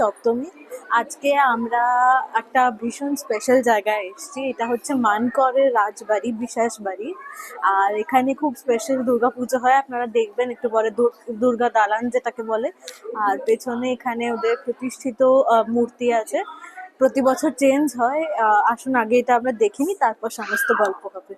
সপ্তমী। আজকে আমরা একটা ভীষণ স্পেশাল জায়গায় এসেছি। এটা হচ্ছে মানকরের রাজবাড়ি, বিশেষ বাড়ি। আর এখানে খুব স্পেশাল দুর্গাপুজো হয়, আপনারা দেখবেন একটু পরে। দুর্গা দালান যেটাকে বলে। আর পেছনে এখানে ওদের প্রতিষ্ঠিত মূর্তি আছে। প্রতি বছর চেঞ্জ হয়। আসুন আগে এটা আমরা দেখিনি, তারপর সমস্ত গল্প হবে।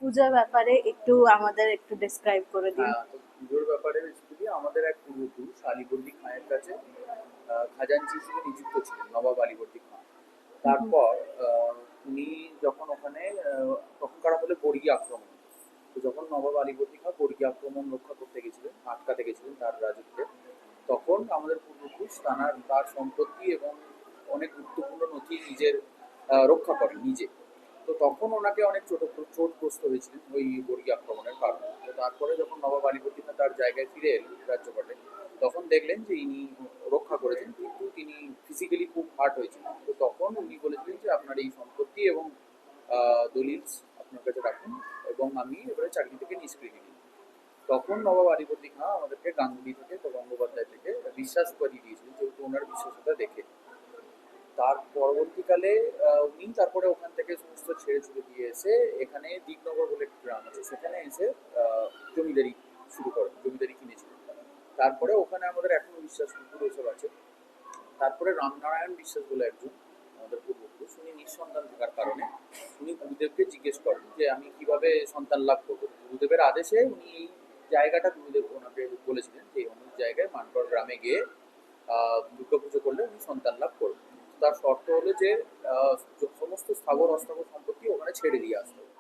পূজার ব্যাপারে একটু আমাদের একটু ডেসক্রাইব করে দিন। তো পুজোর ব্যাপারে বেসিক্যালি আমাদের এক পূর্বপুরুষ আলীবর্দী খাঁয়ের কাছে খাজাঞ্চি হিসেবে নিযুক্ত ছিলেন, নবাব আলীবর্দী খাঁ। তারপর উনি যখন ওখানে তখনকার আমলে বর্গী আক্রমণ, তো যখন নবাব আলীবর্দী খাঁ বর্গী আক্রমণ রক্ষা করতে গেছিলেন, আটকাতে গেছিলেন তার রাজত্বে, তখন আমাদের পূর্বপুরুষ তার সম্পত্তি এবং অনেক গুরুত্বপূর্ণ নথি নিজের রক্ষা করেন নিজে। তো তখন ওনাকে অনেক চোটগ্রস্ত হয়েছিলেন ওই বর্গী আক্রমণের কারণে। তো তারপরে যখন নবাব আলীবর্দী খাঁ তার জায়গায় ফিরে এলেন রাজ্যপাটে, তখন দেখলেন যে ইনি রক্ষা করেছেন, কিন্তু তিনি ফিজিক্যালি খুব হার্ট হয়েছিলেন। তো তখন উনি বলেছিলেন যে আপনার এই সম্পত্তি এবং দলিল আপনার কাছে রাখুন, এবং আমি এবারে চাকরি থেকে নিষ্কৃতি দিই। তখন নবাব আলীবর্দী খাঁ আমাদেরকে গাঙ্গুলি থেকে বা গঙ্গোপাধ্যায় থেকে বিশ্বাস করিয়ে দিয়েছিলেন, যেহেতু ওনার বিশ্বস্ততা দেখে। তার পরবর্তীকালে উনি তারপরে ওখান থেকে সমস্ত ছেড়ে ছুড়ে দিয়ে এসে এখানে দীপনগর বলে একটি গ্রাম আছে, সেখানে এসে জমিদারি শুরু করেন, জমিদারি কিনেছিলেন। তারপরে ওখানে আমাদের এখনো বিশ্বাস কুকুর এসব আছে। তারপরে রামনারায়ণ বিশ্বাস বলে একজন আমাদের পূর্বপুরুষ, উনি নিঃসন্তান থাকার কারণে উনি গুরুদেবকে জিজ্ঞেস করেন যে আমি কিভাবে সন্তান লাভ করবো। গুরুদেবের আদেশে উনি এই জায়গাটা গুরুদেব ওনাকে বলেছিলেন যে অমুক জায়গায় মানকর গ্রামে গিয়ে দুর্গাপুজো করলে উনি সন্তান লাভ করবেন। তার শর্ত হলো যে সমস্ত স্থাবর অস্থাবর সম্পত্তি ওখানে ছেড়ে দিয়ে আসতে হবে।